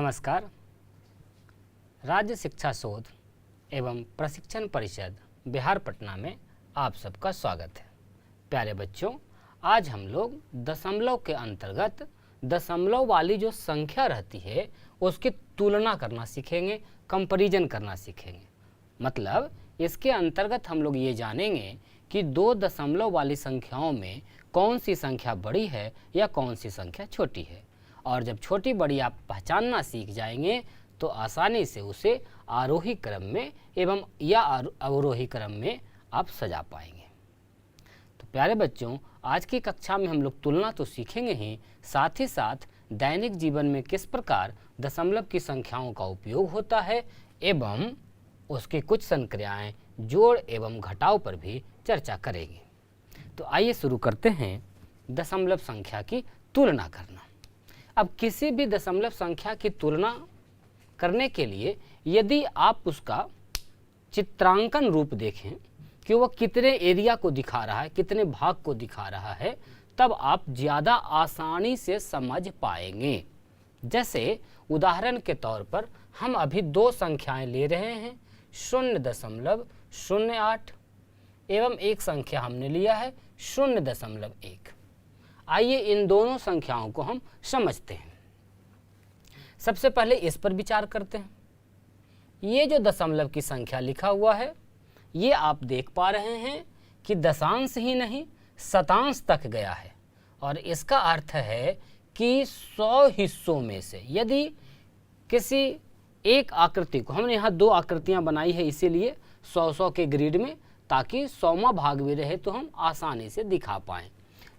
नमस्कार। राज्य शिक्षा शोध एवं प्रशिक्षण परिषद बिहार पटना में आप सबका स्वागत है। प्यारे बच्चों, आज हम लोग दशमलव के अंतर्गत दशमलव वाली जो संख्या रहती है उसकी तुलना करना सीखेंगे, कंपैरिजन करना सीखेंगे। मतलब इसके अंतर्गत हम लोग ये जानेंगे कि दो दशमलव वाली संख्याओं में कौन सी संख्या बड़ी है या कौन सी संख्या छोटी है। और जब छोटी बड़ी आप पहचानना सीख जाएंगे तो आसानी से उसे आरोही क्रम में एवं या अवरोही क्रम में आप सजा पाएंगे। तो प्यारे बच्चों, आज की कक्षा में हम लोग तुलना तो सीखेंगे ही, साथ ही साथ दैनिक जीवन में किस प्रकार दशमलव की संख्याओं का उपयोग होता है एवं उसकी कुछ संक्रियाएं जोड़ एवं घटाव पर भी चर्चा करेंगे। तो आइए शुरू करते हैं दशमलव संख्या की तुलना करना। अब किसी भी दशमलव संख्या की तुलना करने के लिए यदि आप उसका चित्रांकन रूप देखें कि वह कितने एरिया को दिखा रहा है, कितने भाग को दिखा रहा है, तब आप ज़्यादा आसानी से समझ पाएंगे। जैसे उदाहरण के तौर पर हम अभी दो संख्याएं ले रहे हैं, 0.08 एवं एक संख्या हमने लिया है 0.1। आइए इन दोनों संख्याओं को हम समझते हैं। सबसे पहले इस पर विचार करते हैं। ये जो दशमलव की संख्या लिखा हुआ है, ये आप देख पा रहे हैं कि दशांश ही नहीं शतांश तक गया है। और इसका अर्थ है कि 100 हिस्सों में से यदि किसी एक आकृति को, हमने यहाँ दो आकृतियाँ बनाई है इसीलिए 100 के ग्रिड में, ताकि 100वां भाग भी रहे तो हम आसानी से दिखा पाएँ।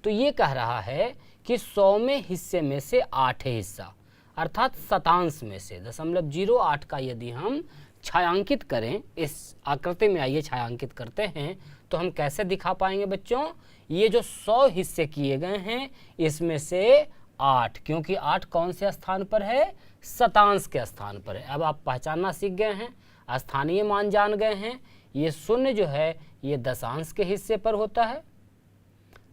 तो ये कह रहा है कि 100वें हिस्से में से 8 हिस्सा अर्थात शतांश में से 0.08 का यदि हम छायांकित करें इस आकृति में, आइए छायांकित करते हैं, तो हम कैसे दिखा पाएंगे बच्चों। ये जो 100 हिस्से किए गए हैं इसमें से 8, क्योंकि 8 कौन से स्थान पर है, शतांश के स्थान पर है। अब आप पहचानना सीख गए हैं, स्थानीय मान जान गए हैं। ये 0 जो है ये दशांश के हिस्से पर होता है,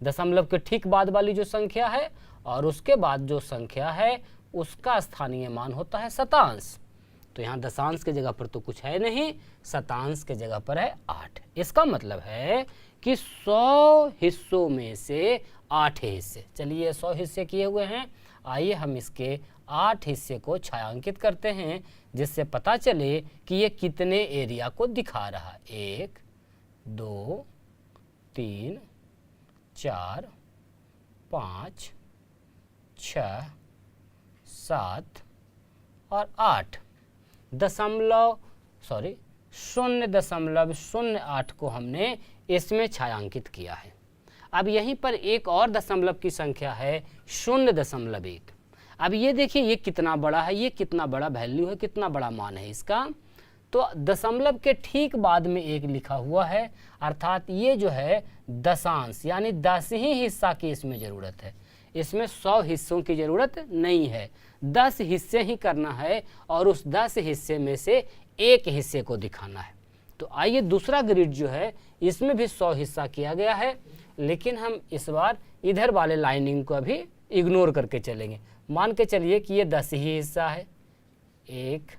दशमलव के ठीक बाद वाली जो संख्या है, और उसके बाद जो संख्या है उसका स्थानीय मान होता है शतांश। तो यहाँ दशांश के जगह पर तो कुछ है नहीं, शतांश के जगह पर है 8। इसका मतलब है कि 100 हिस्सों में से 8 हिस्से, चलिए 100 हिस्से किए हुए हैं, आइए हम इसके 8 हिस्से को छायांकित करते हैं, जिससे पता चले कि ये कितने एरिया को दिखा रहा है। 1 2 3 4 5 6 7 और 8 0.08 को हमने इसमें छायांकित किया है। अब यहीं पर एक और दशमलव की संख्या है 0.1। अब ये देखिए ये कितना बड़ा है, ये कितना बड़ा वैल्यू है, कितना बड़ा मान है इसका। तो दशमलव के ठीक बाद में एक लिखा हुआ है, अर्थात ये जो है दशांश, यानी 10 ही हिस्सा की इसमें ज़रूरत है। इसमें 100 हिस्सों की ज़रूरत नहीं है, 10 हिस्से ही करना है और उस 10 हिस्से में से एक हिस्से को दिखाना है। तो आइए दूसरा ग्रिड जो है इसमें भी 100 हिस्सा किया गया है, लेकिन हम इस बार इधर वाले लाइनिंग को अभी इग्नोर करके चलेंगे। मान के चलिए कि ये 10 ही हिस्सा है। 1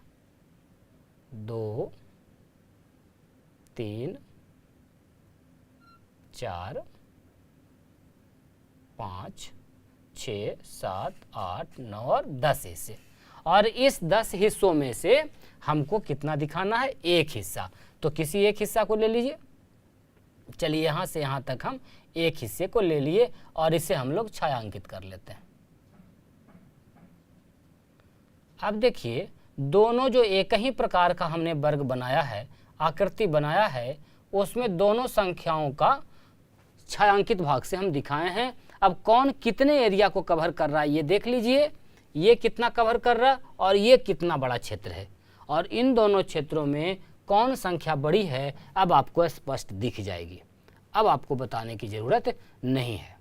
2 3 4 5 6 7 8 9 और 10 हिस्से। और इस 10 हिस्सों में से हमको कितना दिखाना है, एक हिस्सा। तो किसी एक हिस्सा को ले लीजिए। चलिए यहाँ से यहाँ तक हम एक हिस्से को ले लिए और इसे हम लोग छायांकित कर लेते हैं। अब देखिए दोनों जो एक ही प्रकार का हमने वर्ग बनाया है, आकृति बनाया है, उसमें दोनों संख्याओं का छायांकित भाग से हम दिखाए हैं। अब कौन कितने एरिया को कवर कर रहा है ये देख लीजिए, ये कितना कवर कर रहा है और ये कितना बड़ा क्षेत्र है, और इन दोनों क्षेत्रों में कौन संख्या बड़ी है अब आपको स्पष्ट दिख जाएगी। अब आपको बताने की ज़रूरत नहीं है।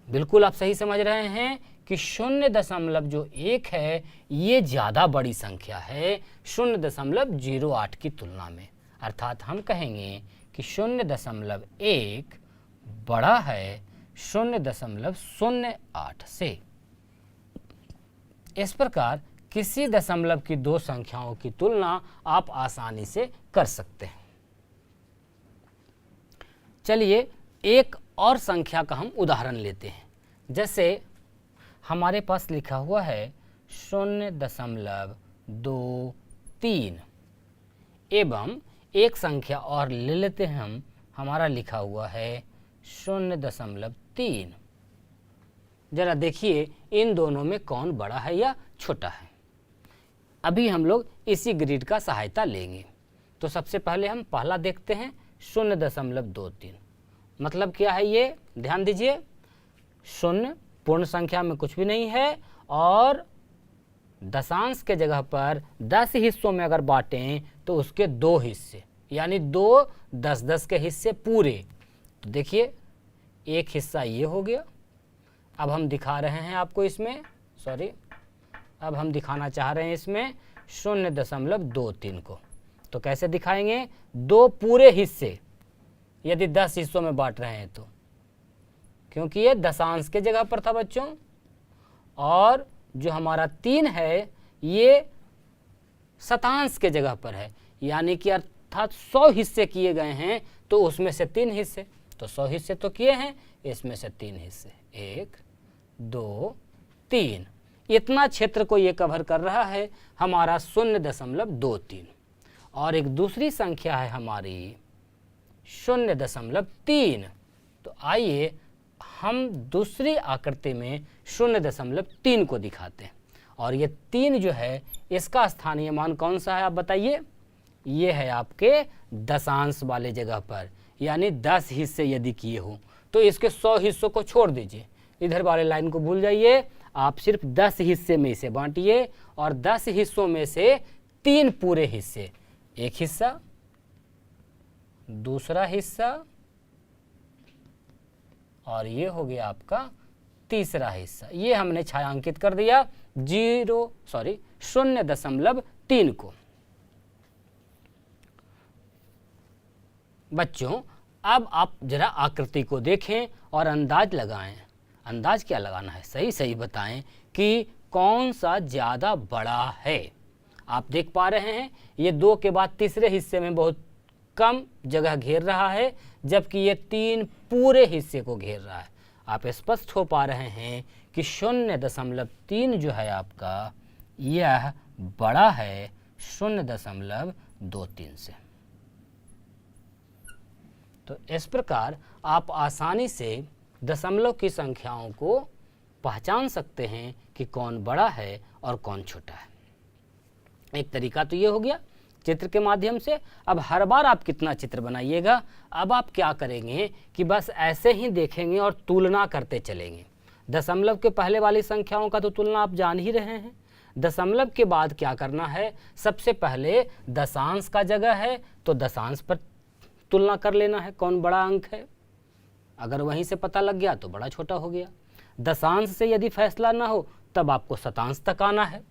बिल्कुल आप सही समझ रहे हैं कि 0.1 है ये ज़्यादा बड़ी संख्या है 0.08 की तुलना में। अर्थात हम कहेंगे कि 0.1 बड़ा है 0.08 से। इस प्रकार किसी दशमलव की दो संख्याओं की तुलना आप आसानी से कर सकते हैं। चलिए एक और संख्या का हम उदाहरण लेते हैं। जैसे हमारे पास लिखा हुआ है 0.23 एवं एक संख्या और ले लेते हैं हम, हमारा लिखा हुआ है 0.3। जरा देखिए इन दोनों में कौन बड़ा है या छोटा है। अभी हम लोग इसी ग्रिड का सहायता लेंगे। तो सबसे पहले हम पहला देखते हैं 0.23। मतलब क्या है ये, ध्यान दीजिए, 0 पूर्ण संख्या में कुछ भी नहीं है और दशांश के जगह पर 10 हिस्सों में अगर बांटें तो उसके 2 हिस्से, यानी 2 10-10 के हिस्से पूरे। तो देखिए एक हिस्सा ये हो गया। अब हम दिखा रहे हैं आपको इसमें, अब हम दिखाना चाह रहे हैं इसमें 0.23 को। तो कैसे दिखाएंगे, 2 पूरे हिस्से यदि 10 हिस्सों में बांट रहे हैं तो, क्योंकि ये दशांश के जगह पर था बच्चों, और जो हमारा 3 है ये शतांश के जगह पर है, यानी कि अर्थात 100 हिस्से किए गए हैं तो उसमें से 3 हिस्से, तो 100 हिस्से तो किए हैं, इसमें से 3 हिस्से, 1 2 3, इतना क्षेत्र को ये कवर कर रहा है हमारा 0.23। और एक दूसरी संख्या है हमारी 0.3। तो आइए हम दूसरी आकृति में 0.3 को दिखाते हैं। और ये 3 जो है इसका स्थानीय मान कौन सा है आप बताइए। ये है आपके दशांश वाले जगह पर, यानी 10 हिस्से यदि किए हो तो इसके 100 हिस्सों को छोड़ दीजिए, इधर वाले लाइन को भूल जाइए, आप सिर्फ 10 हिस्से में इसे बांटिए और 10 हिस्सों में से 3 पूरे हिस्से, एक हिस्सा, दूसरा हिस्सा और ये हो गया आपका तीसरा हिस्सा। ये हमने छायांकित कर दिया 0.3 को। बच्चों अब आप जरा आकृति को देखें और अंदाज लगाएं। अंदाज क्या लगाना है, सही सही बताएं कि कौन सा ज़्यादा बड़ा है। आप देख पा रहे हैं ये 2 के बाद तीसरे हिस्से में बहुत कम जगह घेर रहा है, जबकि ये 3 पूरे हिस्से को घेर रहा है। आप स्पष्ट हो पा रहे हैं कि 0.3 जो है आपका यह बड़ा है 0.23 से। तो इस प्रकार आप आसानी से दशमलव की संख्याओं को पहचान सकते हैं कि कौन बड़ा है और कौन छोटा है। एक तरीका तो ये हो गया चित्र के माध्यम से। अब हर बार आप कितना चित्र बनाइएगा, अब आप क्या करेंगे कि बस ऐसे ही देखेंगे और तुलना करते चलेंगे। दशमलव के पहले वाली संख्याओं का तो तुलना आप जान ही रहे हैं। दशमलव के बाद क्या करना है, सबसे पहले दशांश का जगह है तो दशांश पर तुलना कर लेना है कौन बड़ा अंक है। अगर वहीं से पता लग गया तो बड़ा छोटा हो गया। दशांश से यदि फैसला ना हो तब आपको शतांश तक आना है,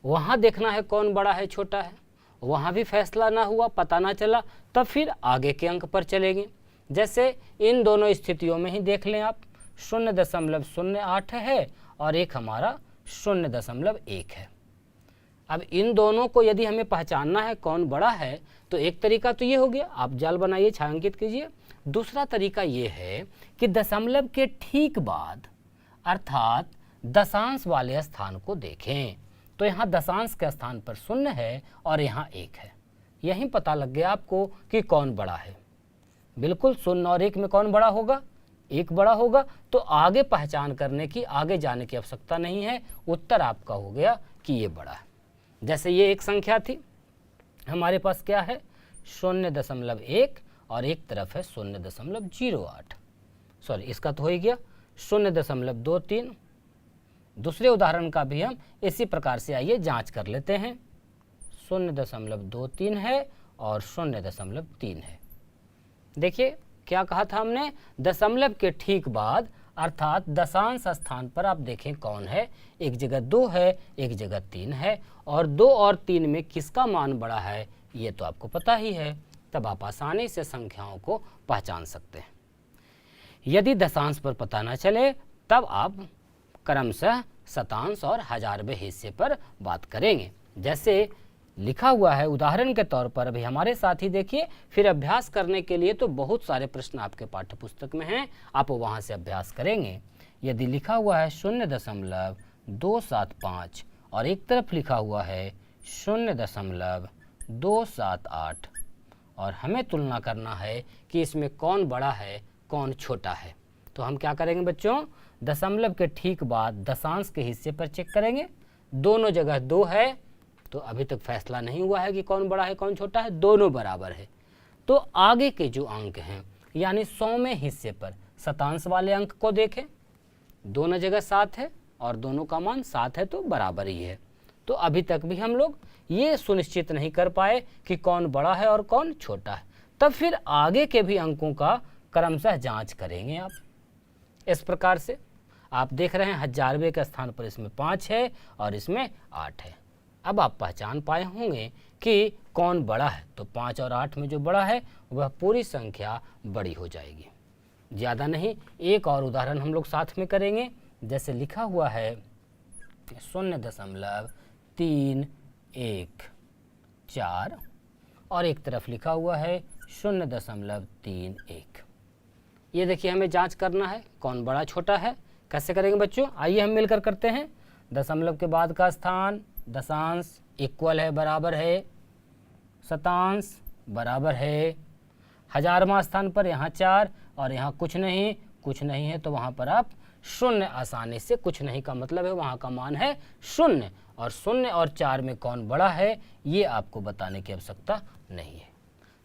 वहाँ देखना है कौन बड़ा है छोटा है। वहाँ भी फैसला ना हुआ, पता ना चला, तब फिर आगे के अंक पर चलेंगे। जैसे इन दोनों स्थितियों में ही देख लें आप, 0.08 है और एक हमारा 0.1 है। अब इन दोनों को यदि हमें पहचानना है कौन बड़ा है तो एक तरीका तो ये हो गया, आप जाल बनाइए, छायांकित कीजिए। दूसरा तरीका ये है कि दशमलव के ठीक बाद अर्थात दशांश वाले स्थान को देखें। तो यहाँ दशांश के स्थान पर 0 है और यहाँ 1 है। यहीं पता लग गया आपको कि कौन बड़ा है। बिल्कुल 0 और 1 में कौन बड़ा होगा, 1 बड़ा होगा। तो आगे पहचान करने की, आगे जाने की आवश्यकता नहीं है, उत्तर आपका हो गया कि ये बड़ा है। जैसे ये एक संख्या थी हमारे पास, क्या है 0.1 और एक तरफ है 0.08, सॉरी इसका तो हो ही गया 0.23। दूसरे उदाहरण का भी हम इसी प्रकार से आइए जांच कर लेते हैं। 0.23 है और 0.3 है। देखिए क्या कहा था हमने, दशमलव के ठीक बाद अर्थात दशांश स्थान पर आप देखें कौन है, एक जगह 2 है, एक जगह 3 है, और 2 और 3 में किसका मान बड़ा है ये तो आपको पता ही है। तब आप आसानी से संख्याओं को पहचान सकते हैं। यदि दशांश पर पता न चले तब आप क्रमशः शतांश और हजारवें हिस्से पर बात करेंगे। जैसे लिखा हुआ है उदाहरण के तौर पर, अभी हमारे साथ ही देखिए, फिर अभ्यास करने के लिए तो बहुत सारे प्रश्न आपके पाठ्य पुस्तक में हैं, आप वहाँ से अभ्यास करेंगे। यदि लिखा हुआ है 0.275 और एक तरफ लिखा हुआ है 0.278 और हमें तुलना करना है कि इसमें कौन बड़ा है कौन छोटा है, तो हम क्या करेंगे बच्चों, दशमलव के ठीक बाद दशांश के हिस्से पर चेक करेंगे। दोनों जगह 2 है, तो अभी तक फैसला नहीं हुआ है कि कौन बड़ा है कौन छोटा है, दोनों बराबर है। तो आगे के जो अंक हैं यानी 100वें हिस्से पर शतांश वाले अंक को देखें, दोनों जगह 7 है और दोनों का मान 7 है, तो बराबर ही है। तो अभी तक भी हम लोग ये सुनिश्चित नहीं कर पाए कि कौन बड़ा है और कौन छोटा है, तब फिर आगे के भी अंकों का क्रमशः जांच करेंगे आप। इस प्रकार से आप देख रहे हैं हजारवें के स्थान पर इसमें 5 है और इसमें 8 है। अब आप पहचान पाए होंगे कि कौन बड़ा है, तो 5 और 8 में जो बड़ा है वह पूरी संख्या बड़ी हो जाएगी। ज़्यादा नहीं, एक और उदाहरण हम लोग साथ में करेंगे। जैसे लिखा हुआ है 0.314 और एक तरफ लिखा हुआ है 0.31। ये देखिए हमें जांच करना है कौन बड़ा छोटा है। कैसे करेंगे बच्चों, आइए हम मिलकर करते हैं। दशमलव के बाद का स्थान दशांश इक्वल है बराबर है, शतांश बराबर है, हजारवां स्थान पर यहाँ 4 और यहाँ कुछ नहीं है, तो वहाँ पर आप 0 आसानी से, कुछ नहीं का मतलब है वहाँ का मान है 0 और 0 और 4 में कौन बड़ा है ये आपको बताने की आवश्यकता नहीं है।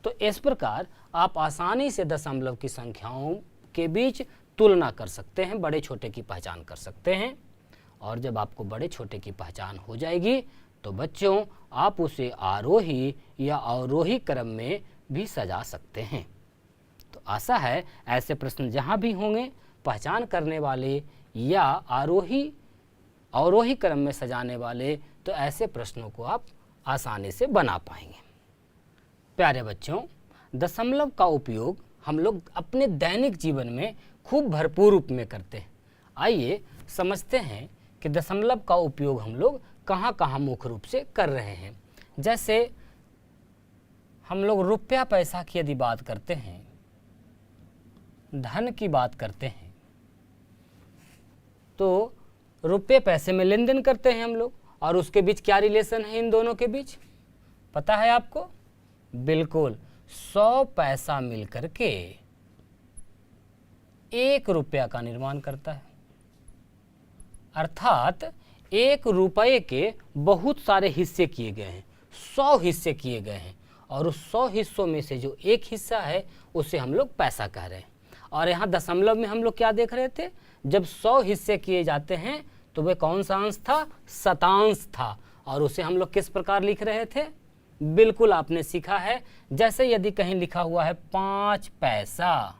तो इस प्रकार आप आसानी से दशमलव की संख्याओं के बीच तुलना कर सकते हैं, बड़े छोटे की पहचान कर सकते हैं। और जब आपको बड़े छोटे की पहचान हो जाएगी तो बच्चों आप उसे आरोही या अवरोही क्रम में भी सजा सकते हैं। तो आशा है ऐसे प्रश्न जहाँ भी होंगे पहचान करने वाले या अवरोही क्रम में सजाने वाले, तो ऐसे प्रश्नों को आप आसानी से बना पाएंगे। प्यारे बच्चों, दशमलव का उपयोग हम लोग अपने दैनिक जीवन में खूब भरपूर रूप में करते हैं। आइए समझते हैं कि दशमलव का उपयोग हम लोग कहाँ कहाँ मुख्य रूप से कर रहे हैं। जैसे हम लोग रुपया पैसा की यदि बात करते हैं, धन की बात करते हैं, तो रुपये पैसे में लेन देन करते हैं हम लोग, और उसके बीच क्या रिलेशन है इन दोनों के बीच, पता है आपको? बिल्कुल, 100 पैसा मिलकर के 1 रुपया का निर्माण करता है। अर्थात 1 रुपये के बहुत सारे हिस्से किए गए हैं, 100 हिस्से किए गए हैं, और उस 100 हिस्सों में से जो एक हिस्सा है उसे हम लोग पैसा कह रहे हैं। और यहाँ दशमलव में हम लोग क्या देख रहे थे, जब 100 हिस्से किए जाते हैं तो वह कौन सा अंश था? शतांश था। और उसे हम लोग किस प्रकार लिख रहे थे? बिल्कुल आपने सीखा है, जैसे यदि कहीं लिखा हुआ है 5 पैसा,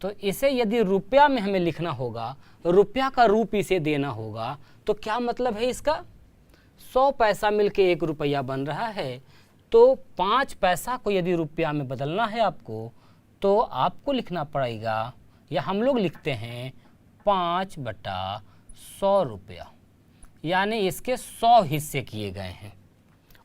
तो इसे यदि रुपया में हमें लिखना होगा, रुपया का रूप इसे देना होगा, तो क्या मतलब है इसका? 100 पैसा मिलके 1 रुपया बन रहा है, तो 5 पैसा को यदि रुपया में बदलना है आपको, तो आपको लिखना पड़ेगा, या हम लोग लिखते हैं 5/100 रुपया, यानी इसके 100 हिस्से किए गए हैं,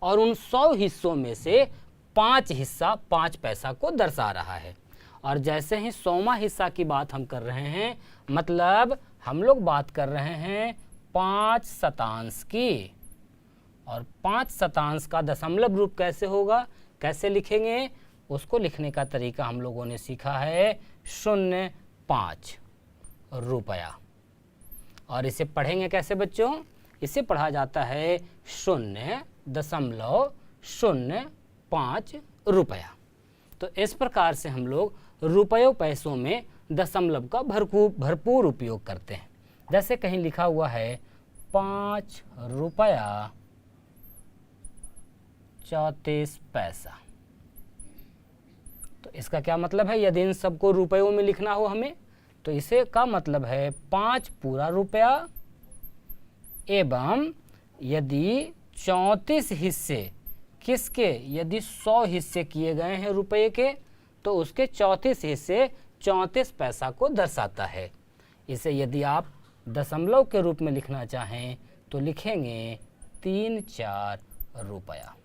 और उन 100 हिस्सों में से 5 हिस्सा 5 पैसा को दर्शा रहा है। और जैसे ही 100वां हिस्सा की बात हम कर रहे हैं, मतलब हम लोग बात कर रहे हैं 5 शतांश की, और 5 शतांश का दशमलव रूप कैसे होगा, कैसे लिखेंगे, उसको लिखने का तरीका हम लोगों ने सीखा है 0.5 रुपया। और इसे पढ़ेंगे कैसे बच्चों? इसे पढ़ा जाता है 0.05 रुपया। तो इस प्रकार से हम लोग रुपयों पैसों में दशमलव का भरपूर उपयोग करते हैं। जैसे कहीं लिखा हुआ है 5 रुपया 34 पैसा, तो इसका क्या मतलब है? यदि इन सबको रुपयों में लिखना हो हमें, तो इसे का मतलब है 5 पूरा रुपया, एवं यदि 34 हिस्से किसके, यदि 100 हिस्से किए गए हैं रुपये के, तो उसके 34 हिस्से 34 पैसा को दर्शाता है। इसे यदि आप दशमलव के रूप में लिखना चाहें तो लिखेंगे 3-4 रुपया।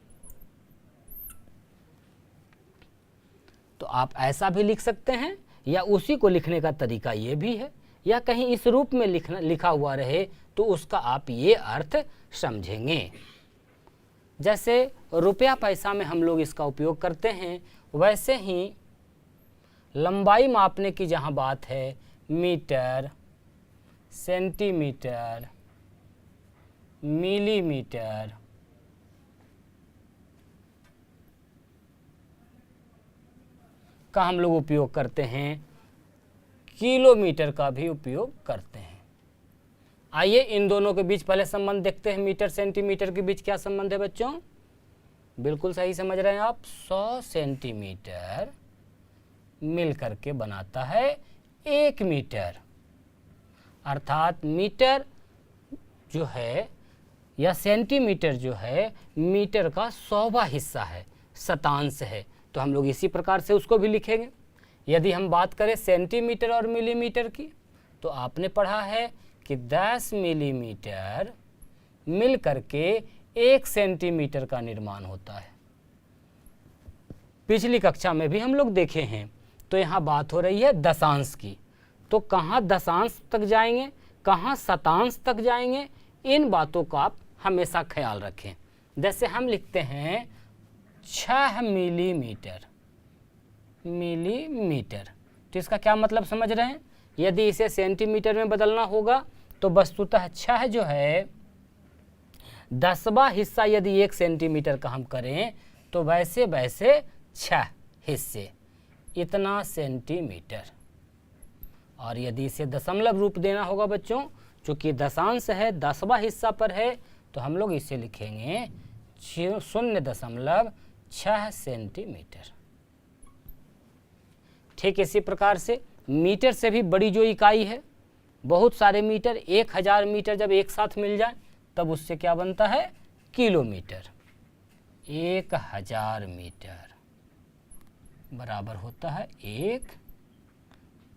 तो आप ऐसा भी लिख सकते हैं, या उसी को लिखने का तरीका ये भी है, या कहीं इस रूप में लिखा हुआ रहे तो उसका आप ये अर्थ समझेंगे। जैसे रुपया पैसा में हम लोग इसका उपयोग करते हैं, वैसे ही लंबाई मापने की जहाँ बात है, मीटर, सेंटीमीटर, मिलीमीटर, का हम लोग उपयोग करते हैं, किलोमीटर का भी उपयोग करते हैं। आइए इन दोनों के बीच पहले संबंध देखते हैं। मीटर सेंटीमीटर के बीच क्या संबंध है बच्चों? बिल्कुल सही समझ रहे हैं आप। 100 सेंटीमीटर मिल करके बनाता है 1 मीटर। अर्थात मीटर जो है या सेंटीमीटर जो है मीटर का 100वां हिस्सा है, शतांश है। तो हम लोग इसी प्रकार से उसको भी लिखेंगे। यदि हम बात करें सेंटीमीटर और मिलीमीटर की, तो आपने पढ़ा है कि 10 मिलीमीटर मिल करके 1 सेंटीमीटर का निर्माण होता है। पिछली कक्षा में भी हम लोग देखे हैं। तो यहाँ बात हो रही है दशांश की। तो कहाँ दशांश तक जाएंगे, कहाँ शतांश तक जाएंगे, इन बातों का आप हमेशा ख्याल रखें। जैसे हम लिखते हैं 6 मिलीमीटर, मिलीमीटर, तो इसका क्या मतलब समझ रहे हैं? यदि इसे सेंटीमीटर में बदलना होगा तो वस्तुतः 6 जो है 10वां हिस्सा यदि 1 सेंटीमीटर का हम करें तो वैसे वैसे 6 हिस्से, इतना सेंटीमीटर। और यदि इसे दशमलव रूप देना होगा बच्चों, चूंकि दशांश है 10वां हिस्सा पर है, तो हम लोग इसे लिखेंगे 0.6 सेंटीमीटर। ठीक इसी प्रकार से मीटर से भी बड़ी जो इकाई है, बहुत सारे मीटर, 1000 मीटर जब एक साथ मिल जाए तब उससे क्या बनता है? किलोमीटर। 1000 मीटर बराबर होता है 1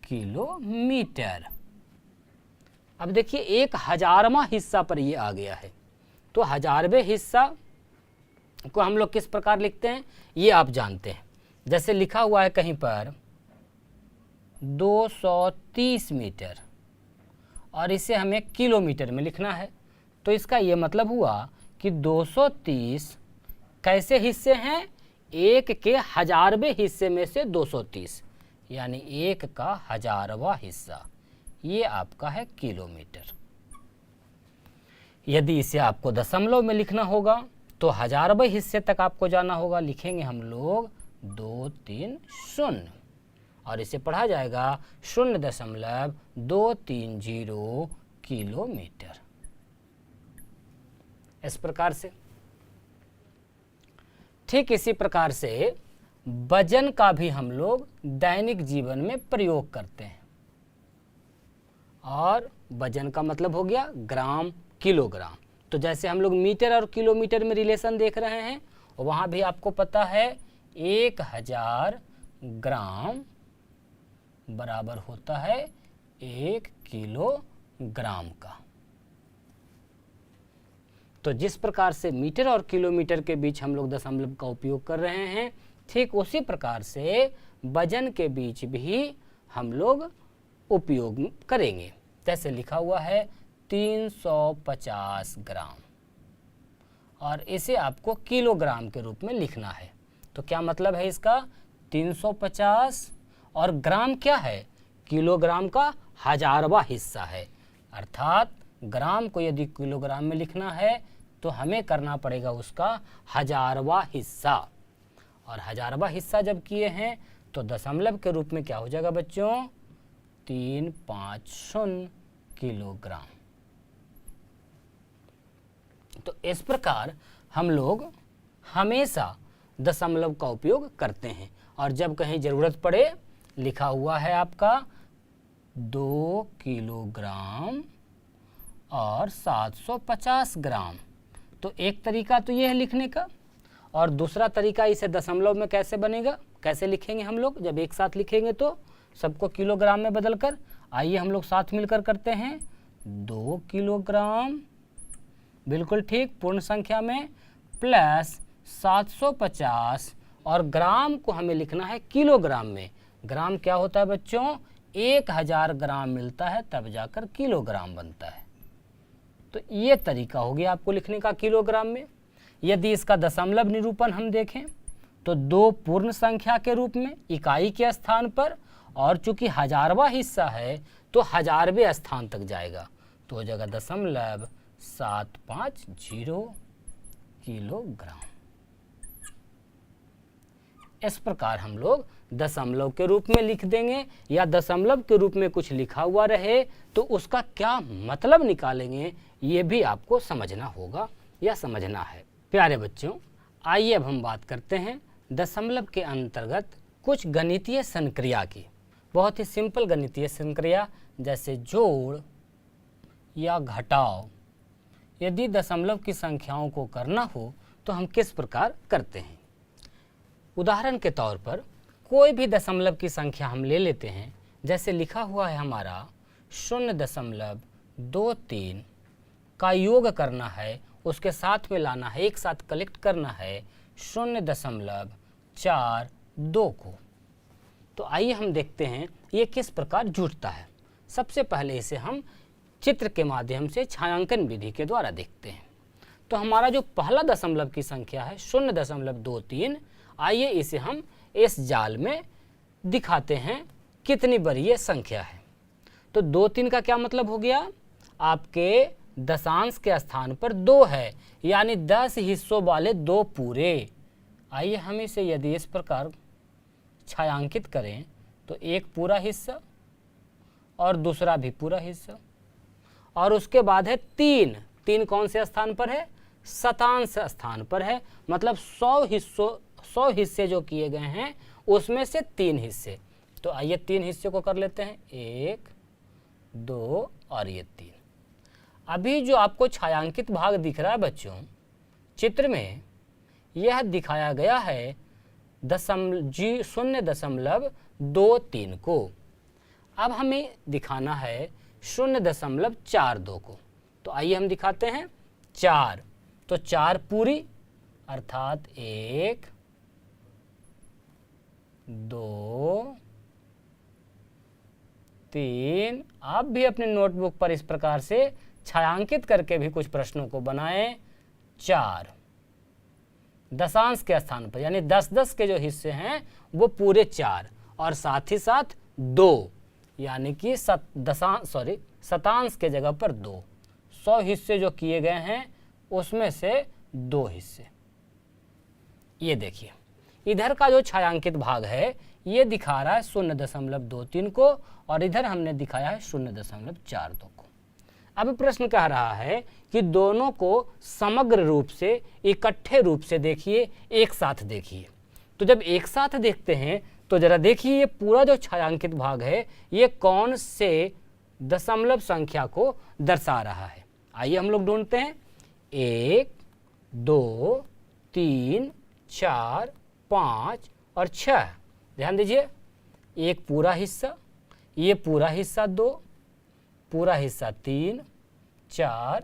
किलोमीटर। अब देखिए 1000वां हिस्सा पर ये आ गया है, तो 1000वें हिस्सा को हम लोग किस प्रकार लिखते हैं ये आप जानते हैं। जैसे लिखा हुआ है कहीं पर 230 मीटर और इसे हमें किलोमीटर में लिखना है, तो इसका ये मतलब हुआ कि 230 कैसे हिस्से हैं? 1 के 1000वें हिस्से में से 230, यानी 1 का 1000वां हिस्सा, ये आपका है किलोमीटर। यदि इसे आपको दशमलव में लिखना होगा तो 1000वें हिस्से तक आपको जाना होगा। लिखेंगे हम लोग 230 और इसे पढ़ा जाएगा 0.230 किलोमीटर। इस प्रकार से। ठीक इसी प्रकार से वजन का भी हम लोग दैनिक जीवन में प्रयोग करते हैं। और वजन का मतलब हो गया ग्राम, किलोग्राम। तो जैसे हम लोग मीटर और किलोमीटर में रिलेशन देख रहे हैं, वहाँ भी आपको पता है 1000 ग्राम बराबर होता है 1 किलोग्राम का। तो जिस प्रकार से मीटर और किलोमीटर के बीच हम लोग दशमलव का उपयोग कर रहे हैं, ठीक उसी प्रकार से वजन के बीच भी हम लोग उपयोग करेंगे। जैसे लिखा हुआ है 350 ग्राम और इसे आपको किलोग्राम के रूप में लिखना है। तो क्या मतलब है इसका? 350 और ग्राम क्या है? किलोग्राम का 1000वां हिस्सा है। अर्थात ग्राम को यदि किलोग्राम में लिखना है तो हमें करना पड़ेगा उसका 1000वां हिस्सा। और 1000वां हिस्सा जब किए हैं तो दशमलव के रूप में क्या हो जाएगा बच्चों? 350 किलोग्राम। तो इस प्रकार हम लोग हमेशा दशमलव का उपयोग करते हैं। और जब कहीं ज़रूरत पड़े, लिखा हुआ है आपका 2 किलोग्राम और 750 ग्राम, तो एक तरीका तो ये है लिखने का। और दूसरा तरीका इसे दशमलव में कैसे बनेगा, कैसे लिखेंगे हम लोग? जब एक साथ लिखेंगे तो सबको किलोग्राम में बदल कर, आइए हम लोग साथ मिलकर करते हैं। 2 किलोग्राम, बिल्कुल ठीक, पूर्ण संख्या में, प्लस 750 और ग्राम को हमें लिखना है किलोग्राम में। ग्राम क्या होता है बच्चों? 1000 ग्राम मिलता है तब जाकर किलोग्राम बनता है। तो ये तरीका हो गया आपको लिखने का किलोग्राम में। यदि इसका दशमलव निरूपण हम देखें तो 2 पूर्ण संख्या के रूप में इकाई के स्थान पर, और चूंकि हजारवा हिस्सा है तो 1000वें स्थान तक जाएगा, तो हो जाएगा 0.750 किलोग्राम। इस प्रकार हम लोग दशमलव के रूप में लिख देंगे, या दशमलव के रूप में कुछ लिखा हुआ रहे तो उसका क्या मतलब निकालेंगे, ये भी आपको समझना होगा या समझना है। प्यारे बच्चों, आइए अब हम बात करते हैं दशमलव के अंतर्गत कुछ गणितीय संक्रिया की। बहुत ही सिंपल गणितीय संक्रिया, जैसे जोड़ या घटाव। यदि दशमलव की संख्याओं को करना हो तो हम किस प्रकार करते हैं। उदाहरण के तौर पर कोई भी दशमलव की संख्या हम ले लेते हैं, जैसे लिखा हुआ है हमारा 0.23 का योग करना है, उसके साथ में लाना है, एक साथ कलेक्ट करना है 0.42 को। तो आइए हम देखते हैं ये किस प्रकार जुड़ता है। सबसे पहले इसे हम चित्र के माध्यम से छायांकन विधि के द्वारा देखते हैं। तो हमारा जो पहला दशमलव की संख्या है 0.23, आइए इसे हम इस जाल में दिखाते हैं कितनी बड़ी ये संख्या है। तो 23 का क्या मतलब हो गया? आपके दशांश के स्थान पर 2 है, यानी 10 हिस्सों वाले 2 पूरे। आइए हम इसे यदि इस प्रकार छायांकित करें तो एक पूरा हिस्सा और दूसरा भी पूरा हिस्सा, और उसके बाद है 3 कौन से स्थान पर है? शतांश स्थान पर है, मतलब 100 हिस्से जो किए गए हैं उसमें से 3 हिस्से। तो आइए 3 हिस्से को कर लेते हैं, 1, 2 और ये 3। अभी जो आपको छायांकित भाग दिख रहा है बच्चों चित्र में, यह दिखाया गया है 0.23 को। अब हमें दिखाना है 0.42 को। तो आइए हम दिखाते हैं 4। तो 4 पूरी, अर्थात 1, 2, 3। आप भी अपने नोटबुक पर इस प्रकार से छायांकित करके भी कुछ प्रश्नों को बनाएं। 4 दशांश के स्थान पर, यानी 10-10 के जो हिस्से हैं वो पूरे 4, और साथ ही साथ 2, यानी कि शतांश के जगह पर 2। 100 हिस्से जो किए गए हैं उसमें से 2 हिस्से। ये देखिए इधर का जो छायांकित भाग है ये दिखा रहा है 0.23 को, और इधर हमने दिखाया है 0.42 को। अब प्रश्न कह रहा है कि दोनों को समग्र रूप से, इकट्ठे रूप से देखिए, एक साथ देखिए। तो जब एक साथ देखते हैं तो जरा देखिए ये पूरा जो छायांकित भाग है ये कौन से दशमलव संख्या को दर्शा रहा है। आइए हम लोग ढूंढते हैं। 1, 2, 3, 4, 5 और 6। ध्यान दीजिए, एक पूरा हिस्सा, ये पूरा हिस्सा 2, पूरा हिस्सा 3, 4,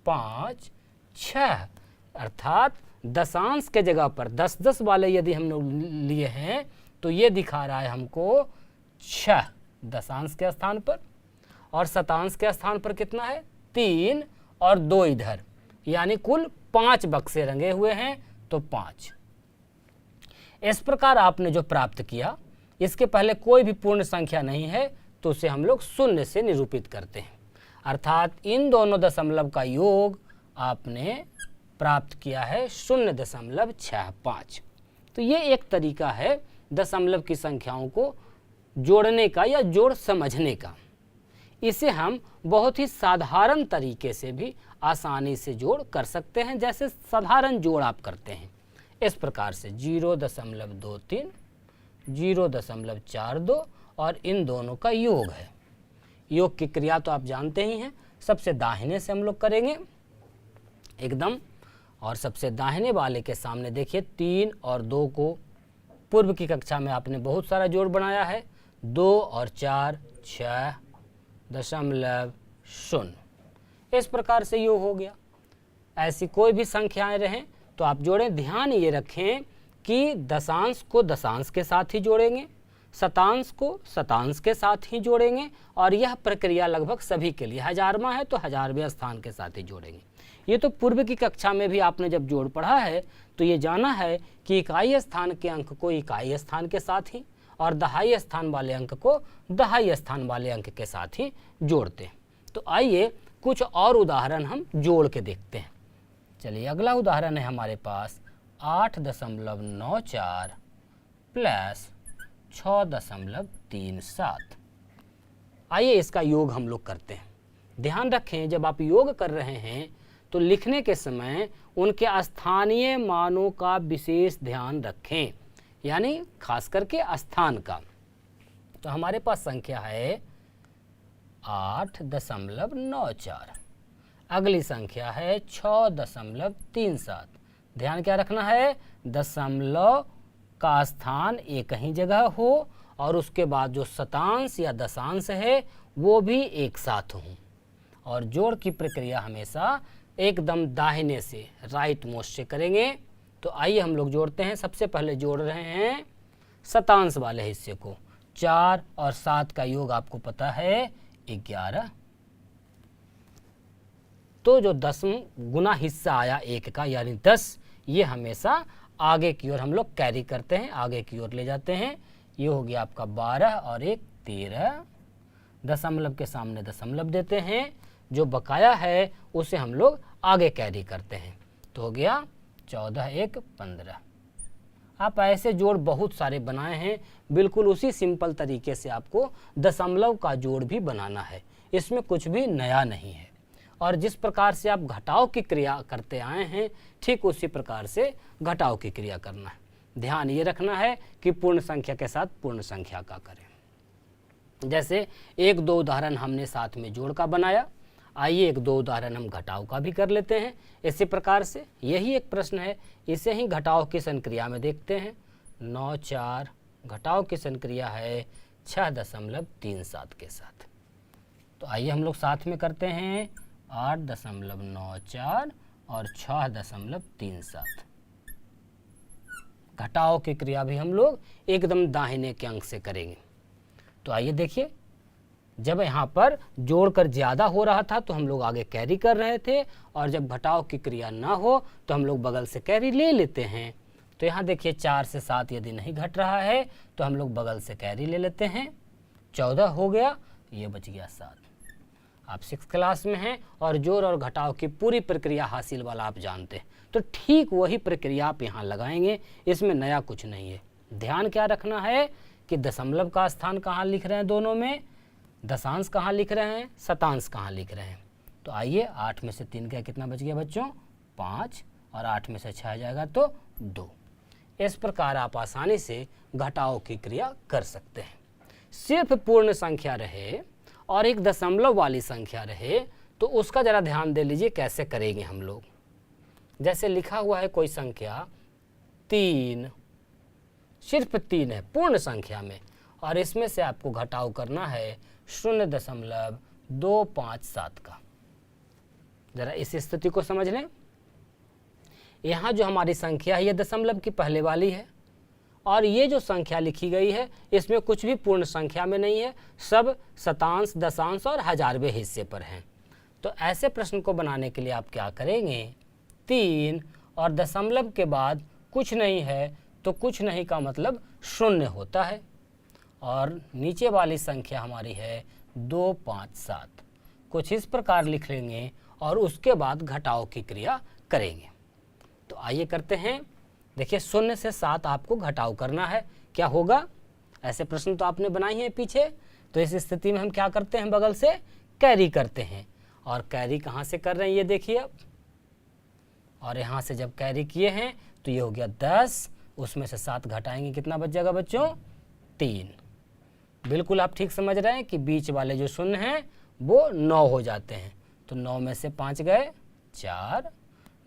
5, 6, अर्थात दशांश के जगह पर 10-10 वाले यदि हम लोग लिए हैं तो ये दिखा रहा है हमको 6 दशांश के स्थान पर, और शतांश के स्थान पर कितना है? 3 और 2 इधर, यानी कुल 5 बक्से रंगे हुए हैं, तो 5। इस प्रकार आपने जो प्राप्त किया, इसके पहले कोई भी पूर्ण संख्या नहीं है तो उसे हम लोग 0 से निरूपित करते हैं, अर्थात इन दोनों दशमलव का योग आपने प्राप्त किया है 0.65। तो ये एक तरीका है दशमलव की संख्याओं को जोड़ने का या जोड़ समझने का। इसे हम बहुत ही साधारण तरीके से भी आसानी से जोड़ कर सकते हैं, जैसे साधारण जोड़ आप करते हैं इस प्रकार से 0.23, 0.42 और इन दोनों का योग है। योग की क्रिया तो आप जानते ही हैं, सबसे दाहिने से हम लोग करेंगे एकदम, और सबसे दाहिने वाले के सामने देखिए 3 और 2 को पूर्व की कक्षा में आपने बहुत सारा जोड़ बनाया है। 2 और 4 6.0 शून्य। इस प्रकार से योग हो गया। ऐसी कोई भी संख्याएं रहें तो आप जोड़ें। ध्यान ये रखें कि दशांश को दशांश के साथ ही जोड़ेंगे, शतांश को शतांश के साथ ही जोड़ेंगे, और यह प्रक्रिया लगभग सभी के लिए, हजारवां है तो हजारवें स्थान के साथ ही जोड़ेंगे। ये तो पूर्व की कक्षा में भी आपने जब जोड़ पढ़ा है तो ये जाना है कि इकाई स्थान के अंक को इकाई स्थान के साथ ही और दहाई स्थान वाले अंक को दहाई स्थान वाले अंक के साथ ही जोड़ते हैं। तो आइए कुछ और उदाहरण हम जोड़ के देखते हैं। चलिए, अगला उदाहरण है हमारे पास 8.94 प्लस 6.37। आइए इसका योग हम लोग करते हैं। ध्यान रखें, जब आप योग कर रहे हैं तो लिखने के समय उनके स्थानीय मानों का विशेष ध्यान रखें, यानी खास करके स्थान का। तो हमारे पास संख्या है 8.94, अगली संख्या है 6.37। ध्यान क्या रखना है, दशमलव का स्थान एक ही जगह हो और उसके बाद जो शतांश या दशांश है वो भी एक साथ हो, और जोड़ की प्रक्रिया हमेशा एकदम दाहिने से, राइट मोस्ट से करेंगे। तो आइए हम लोग जोड़ते हैं। सबसे पहले जोड़ रहे हैं शतांश वाले हिस्से को। 4 और 7 का योग आपको पता है 11। तो जो 10 गुना हिस्सा आया 1 का यानी 10, ये हमेशा आगे की ओर हम लोग कैरी करते हैं, आगे की ओर ले जाते हैं। ये हो गया आपका 12 और 1 13। दशमलव के सामने दशमलव देते हैं, जो बकाया है उसे हम लोग आगे कैरी करते हैं। तो हो गया 14 1 15। आप ऐसे जोड़ बहुत सारे बनाए हैं, बिल्कुल उसी सिंपल तरीके से आपको दशमलव का जोड़ भी बनाना है, इसमें कुछ भी नया नहीं है। और जिस प्रकार से आप घटाव की क्रिया करते आए हैं, ठीक उसी प्रकार से घटाव की क्रिया करना है। ध्यान ये रखना है कि पूर्ण संख्या के साथ पूर्ण संख्या का करें। जैसे 1-2 उदाहरण हमने साथ में जोड़ का बनाया, आइए 1-2 उदाहरण हम घटाव का भी कर लेते हैं। इसी प्रकार से यही एक प्रश्न है, इसे ही घटाव की संक्रिया में देखते हैं। 9 4 घटाव की संक्रिया है 6.37 के साथ। तो आइए हम लोग साथ में करते हैं 8.94 और 6.37। घटाव की क्रिया भी हम लोग एकदम दाहिने के अंक से करेंगे। तो आइए देखिए, जब यहाँ पर जोड़कर ज़्यादा हो रहा था तो हम लोग आगे कैरी कर रहे थे, और जब घटाव की क्रिया ना हो तो हम लोग बगल से कैरी ले लेते हैं। तो यहाँ देखिए 4 से 7 यदि नहीं घट रहा है तो हम लोग बगल से कैरी ले लेते हैं। 14 हो गया, ये बच गया 7। आप 6th क्लास में हैं और जोड़ और घटाव की पूरी प्रक्रिया हासिल वाला आप जानते हैं, तो ठीक वही प्रक्रिया आप यहाँ लगाएंगे, इसमें नया कुछ नहीं है। ध्यान क्या रखना है कि दशमलव का स्थान कहाँ लिख रहे हैं, दोनों में दशांश कहाँ लिख रहे हैं, शतांश कहाँ लिख रहे हैं। तो आइए 8 में से 3 गया, कितना बच गया बच्चों 5, और 8 में से 6 जाएगा तो 2। इस प्रकार आप आसानी से घटाव की क्रिया कर सकते हैं। सिर्फ पूर्ण संख्या रहे और एक दशमलव वाली संख्या रहे तो उसका ज़रा ध्यान दे लीजिए कैसे करेंगे हम लोग। जैसे लिखा हुआ है कोई संख्या 3, सिर्फ 3 है पूर्ण संख्या में, और इसमें से आपको घटाव करना है 0.257 का। ज़रा इस स्थिति को समझ लें। यहाँ जो हमारी संख्या है ये दशमलव की पहले वाली है, और ये जो संख्या लिखी गई है इसमें कुछ भी पूर्ण संख्या में नहीं है, सब शतांश दशांश और हजारवें हिस्से पर हैं। तो ऐसे प्रश्न को बनाने के लिए आप क्या करेंगे, 3 और दशमलव के बाद कुछ नहीं है तो कुछ नहीं का मतलब 0 होता है, और नीचे वाली संख्या हमारी है 257। कुछ इस प्रकार लिख लेंगे और उसके बाद घटाव की क्रिया करेंगे। तो आइए करते हैं। देखिए 0 से 7 आपको घटाव करना है, क्या होगा। ऐसे प्रश्न तो आपने बनाए हैं पीछे। तो इस स्थिति में हम क्या करते हैं, बगल से कैरी करते हैं, और कैरी कहाँ से कर रहे हैं ये देखिए अब। और यहाँ से जब कैरी किए हैं तो ये हो गया 10, उसमें से 7 घटाएंगे, कितना बच जाएगा बच्चों 3। बिल्कुल आप ठीक समझ रहे हैं कि बीच वाले जो 0 हैं वो 9 हो जाते हैं। तो 9 में से 5 गए 4,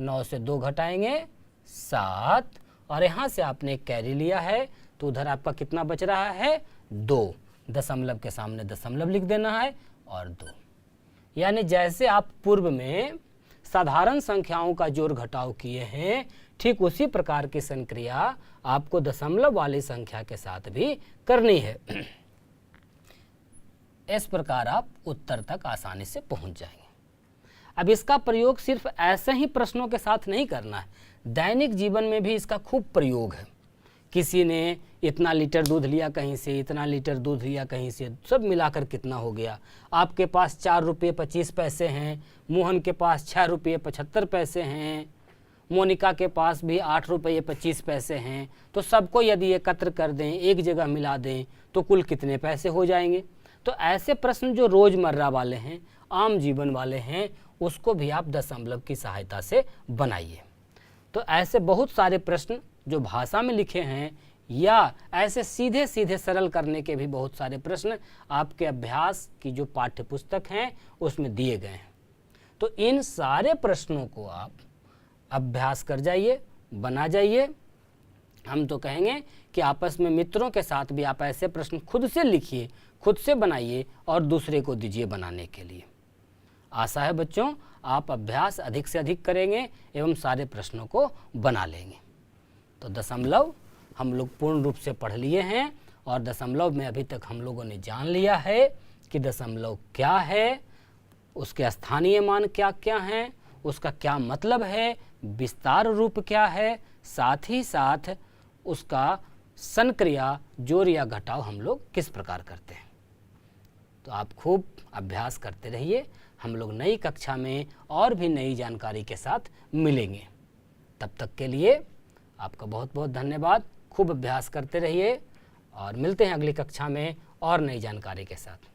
9 से 2 घटाएंगे 7, और यहाँ से आपने एक कैरी लिया है तो उधर आपका कितना बच रहा है 2। दशमलव के सामने दशमलव लिख देना है और 2। यानी जैसे आप पूर्व में साधारण संख्याओं का जोड़ घटाव किए हैं, ठीक उसी प्रकार की संक्रिया आपको दशमलव वाली संख्या के साथ भी करनी है। इस प्रकार आप उत्तर तक आसानी से पहुंच जाएंगे। अब इसका प्रयोग सिर्फ ऐसे ही प्रश्नों के साथ नहीं करना है, दैनिक जीवन में भी इसका खूब प्रयोग है। किसी ने इतना लीटर दूध लिया कहीं से, इतना लीटर दूध लिया कहीं से, सब मिलाकर कितना हो गया। आपके पास 4 रुपये 25 पैसे हैं, मोहन के पास 6 रुपये 75 पैसे हैं, मोनिका के पास भी 8 रुपये 25 पैसे हैं। तो सबको यदि एकत्र कर दें, एक जगह मिला दें, तो कुल कितने पैसे हो जाएंगे। तो ऐसे प्रश्न जो रोज़मर्रा वाले हैं, आम जीवन वाले हैं, उसको भी आप दशमलव की सहायता से बनाइए। तो ऐसे बहुत सारे प्रश्न जो भाषा में लिखे हैं या ऐसे सीधे सीधे सरल करने के भी बहुत सारे प्रश्न आपके अभ्यास की जो पाठ्य पुस्तक हैं उसमें दिए गए हैं। तो इन सारे प्रश्नों को आप अभ्यास कर जाइए, बना जाइए। हम तो कहेंगे कि आपस में मित्रों के साथ भी आप ऐसे प्रश्न खुद से लिखिए, खुद से बनाइए और दूसरे को दीजिए बनाने के लिए। आशा है बच्चों आप अभ्यास अधिक से अधिक करेंगे एवं सारे प्रश्नों को बना लेंगे। तो दशमलव हम लोग पूर्ण रूप से पढ़ लिए हैं और दशमलव में अभी तक हम लोगों ने जान लिया है कि दशमलव क्या है, उसके स्थानीय मान क्या क्या हैं, उसका क्या मतलब है, विस्तार रूप क्या है, साथ ही साथ उसका संक्रिया जोड़ या घटाव हम लोग किस प्रकार करते हैं। तो आप खूब अभ्यास करते रहिए। हम लोग नई कक्षा में और भी नई जानकारी के साथ मिलेंगे। तब तक के लिए आपका बहुत बहुत धन्यवाद। खूब अभ्यास करते रहिए और मिलते हैं अगली कक्षा में और नई जानकारी के साथ।